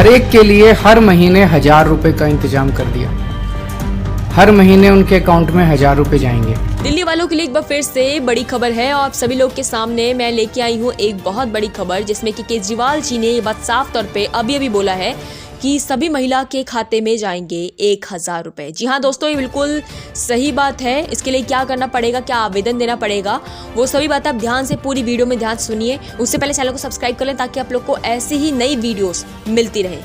हर एक के लिए हर महीने 1,000 रुपए का इंतजाम कर दिया। हर महीने उनके अकाउंट में 1,000 रुपए जाएंगे। दिल्ली वालों के लिए एक बार फिर से बड़ी खबर है और आप सभी लोग के सामने मैं लेके आई हूँ एक बहुत बड़ी खबर, जिसमें कि केजरीवाल जी ने ये बात साफ तौर पे अभी बोला है कि सभी महिला के खाते में जाएंगे 1,000 रुपए। जी हाँ दोस्तों, ये बिल्कुल सही बात है। इसके लिए क्या करना पड़ेगा, क्या आवेदन देना पड़ेगा, वो सभी बात आप ध्यान से पूरी वीडियो में ध्यान सुनिए। उससे पहले चैनल को सब्सक्राइब कर लें ताकि आप लोग को ऐसी ही नई वीडियोस मिलती रहे।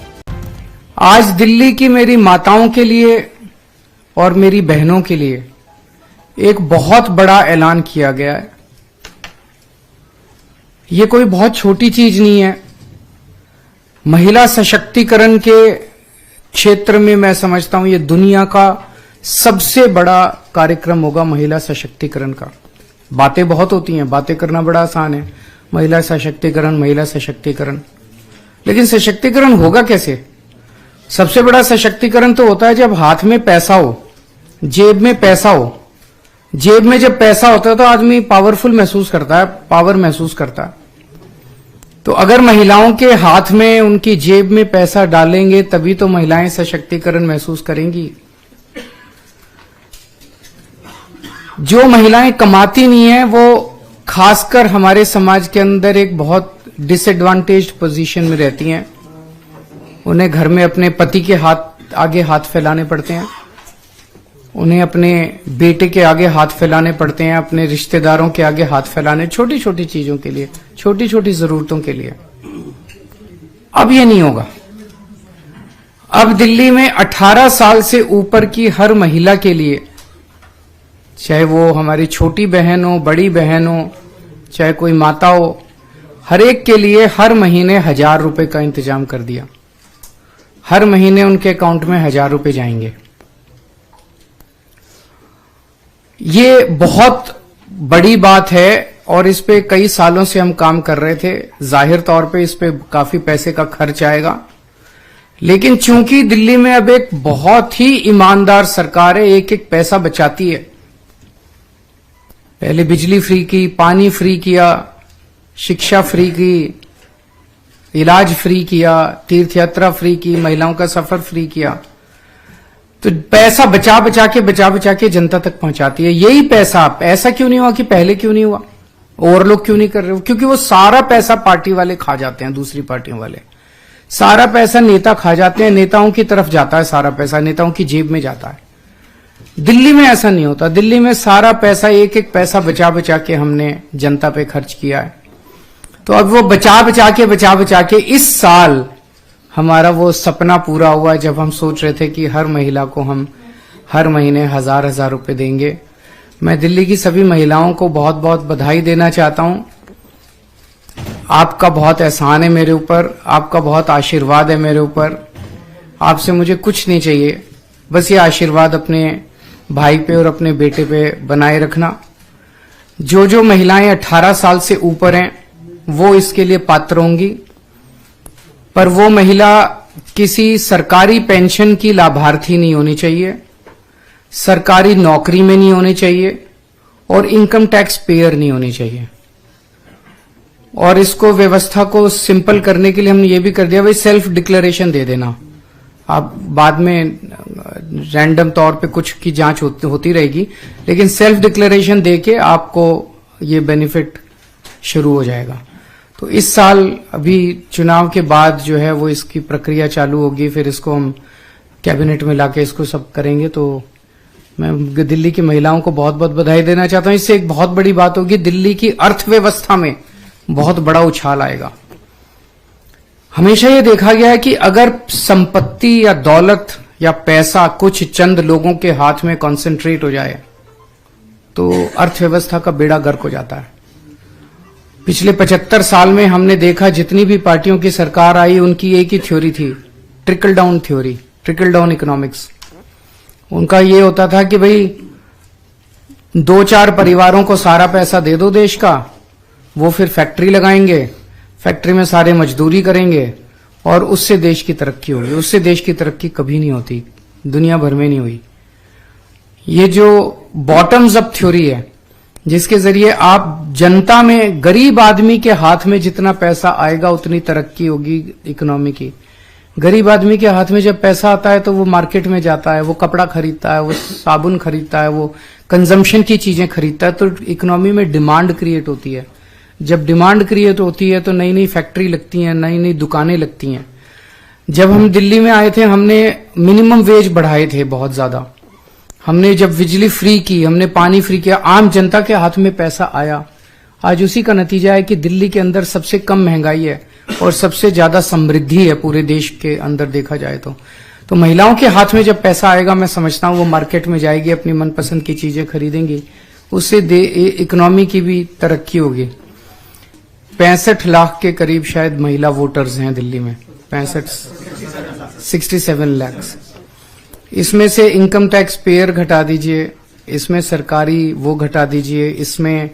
आज दिल्ली की मेरी माताओं के लिए और मेरी बहनों के लिए एक बहुत बड़ा ऐलान किया गया है। ये कोई बहुत छोटी चीज नहीं है। महिला सशक्तिकरण के क्षेत्र में मैं समझता हूं ये दुनिया का सबसे बड़ा कार्यक्रम होगा महिला सशक्तिकरण का। बातें बहुत होती हैं, बातें करना बड़ा आसान है, महिला सशक्तिकरण, महिला सशक्तिकरण, लेकिन सशक्तिकरण होगा कैसे? सबसे बड़ा सशक्तिकरण तो होता है जब हाथ में पैसा हो, जेब में पैसा हो। जेब में जब पैसा होता है तो आदमी पावरफुल महसूस करता है, पावर महसूस करता है। तो अगर महिलाओं के हाथ में, उनकी जेब में पैसा डालेंगे तभी तो महिलाएं सशक्तिकरण महसूस करेंगी। जो महिलाएं कमाती नहीं है वो खासकर हमारे समाज के अंदर एक बहुत डिसएडवांटेज्ड पोजीशन में रहती हैं। उन्हें घर में अपने पति के आगे हाथ फैलाने पड़ते हैं, उन्हें अपने बेटे के आगे हाथ फैलाने पड़ते हैं, अपने रिश्तेदारों के आगे हाथ फैलाने, छोटी छोटी चीजों के लिए, छोटी छोटी जरूरतों के लिए। अब ये नहीं होगा। अब दिल्ली में 18 साल से ऊपर की हर महिला के लिए, चाहे वो हमारी छोटी बहन हो, बड़ी बहन हो, चाहे कोई माता हो, हर एक के लिए हर महीने 1,000 रुपए का इंतजाम कर दिया। हर महीने उनके अकाउंट में 1,000 रुपए जाएंगे। ये बहुत बड़ी बात है और इस पे कई सालों से हम काम कर रहे थे। जाहिर तौर पे इस पे काफी पैसे का खर्च आएगा, लेकिन चूंकि दिल्ली में अब एक बहुत ही ईमानदार सरकार है, एक एक पैसा बचाती है। पहले बिजली फ्री की, पानी फ्री किया, शिक्षा फ्री की, इलाज फ्री किया, तीर्थ यात्रा फ्री की, महिलाओं का सफर फ्री किया। तो पैसा बचा के जनता तक पहुंचाती है। यही पैसा, ऐसा क्यों नहीं हुआ कि पहले क्यों नहीं हुआ, और लोग क्यों नहीं कर रहे हो? क्योंकि वो सारा पैसा पार्टी वाले खा जाते हैं, दूसरी पार्टियों वाले सारा पैसा नेता खा जाते हैं, नेताओं की तरफ जाता है, सारा पैसा नेताओं की जेब में जाता है। दिल्ली में ऐसा नहीं होता। दिल्ली में सारा पैसा, एक एक पैसा बचा के हमने जनता पे खर्च किया है। तो अब वो बचा के इस साल हमारा वो सपना पूरा हुआ जब हम सोच रहे थे कि हर महिला को हम हर महीने 1,000 रुपए देंगे। मैं दिल्ली की सभी महिलाओं को बहुत बहुत बधाई देना चाहता हूं। आपका बहुत एहसान है मेरे ऊपर, आपका बहुत आशीर्वाद है मेरे ऊपर। आपसे मुझे कुछ नहीं चाहिए, बस ये आशीर्वाद अपने भाई पे और अपने बेटे पे बनाए रखना। जो महिलाएं 18 साल से ऊपर हैं वो इसके लिए पात्र होंगी, पर वो महिला किसी सरकारी पेंशन की लाभार्थी नहीं होनी चाहिए, सरकारी नौकरी में नहीं होनी चाहिए और इनकम टैक्स पेयर नहीं होनी चाहिए। और इसको, व्यवस्था को सिंपल करने के लिए हमने ये भी कर दिया, भाई सेल्फ डिक्लेरेशन दे देना। आप बाद में रैंडम तौर पे कुछ की जांच होती रहेगी, लेकिन सेल्फ डिक्लेरेशन देके आपको ये बेनिफिट शुरू हो जाएगा। तो इस साल अभी चुनाव के बाद जो है वो इसकी प्रक्रिया चालू होगी, फिर इसको हम कैबिनेट में लाके इसको सब करेंगे। तो मैं दिल्ली की महिलाओं को बहुत बहुत बधाई देना चाहता हूं। इससे एक बहुत बड़ी बात होगी, दिल्ली की अर्थव्यवस्था में बहुत बड़ा उछाल आएगा। हमेशा ये देखा गया है कि अगर संपत्ति या दौलत या पैसा कुछ चंद लोगों के हाथ में कॉन्सेंट्रेट हो जाए तो अर्थव्यवस्था का बेड़ा गर्क हो जाता है। पिछले 75 साल में हमने देखा जितनी भी पार्टियों की सरकार आई उनकी एक ही थ्योरी थी, trickle down theory, trickle down economics. उनका ये होता था कि भाई 2-4 परिवारों को सारा पैसा दे दो देश का, वो फिर फैक्ट्री लगाएंगे, फैक्ट्री में सारे मजदूरी करेंगे और उससे देश की तरक्की होगी। उससे देश की तरक्की कभी नहीं होती, दुनिया भर में नहीं हुई। ये जो बॉटम्स अप थ्योरी है, जिसके जरिए आप जनता में, गरीब आदमी के हाथ में जितना पैसा आएगा उतनी तरक्की होगी इकोनॉमी की, गरीब आदमी के हाथ में जब पैसा आता है तो वो मार्केट में जाता है, वो कपड़ा खरीदता है, वो साबुन खरीदता है, वो कंजम्पशन की चीजें खरीदता है, तो इकोनॉमी में डिमांड क्रिएट होती है। जब डिमांड क्रिएट होती है तो नई नई फैक्ट्री लगती हैं, नई नई दुकानें लगती हैं। जब हम दिल्ली में आए थे हमने मिनिमम वेज बढ़ाए थे बहुत ज्यादा। हमने जब बिजली फ्री की, हमने पानी फ्री किया, आम जनता के हाथ में पैसा आया। आज उसी का नतीजा है कि दिल्ली के अंदर सबसे कम महंगाई है और सबसे ज्यादा समृद्धि है पूरे देश के अंदर देखा जाए तो महिलाओं के हाथ में जब पैसा आएगा, मैं समझता हूं वो मार्केट में जाएगी, अपनी मनपसंद की चीजें खरीदेंगी, उससे इकोनॉमी की भी तरक्की होगी। 65 लाख के करीब शायद महिला वोटर्स हैं दिल्ली में, 67 लाख। इसमें से इनकम टैक्स पेयर घटा दीजिए, इसमें सरकारी वो घटा दीजिए, इसमें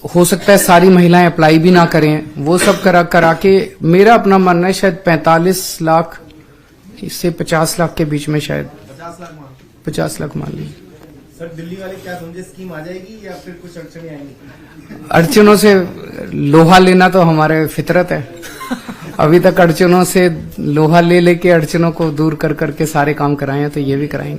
हो सकता है सारी महिलाएं अप्लाई भी ना करें, वो सब करा के मेरा अपना मानना है शायद 45 लाख से 50 लाख के बीच में, शायद 50 लाख मान लीजिए। सर दिल्ली वाले क्या समझे, स्कीम आ जाएगी या फिर कुछ अड़चने आएंगी? अड़चनों से लोहा लेना तो हमारे फितरत है। अभी तक अड़चनों से लोहा ले लेके अड़चनों को दूर कर करके सारे काम कराए हैं, तो ये भी कराएंगे।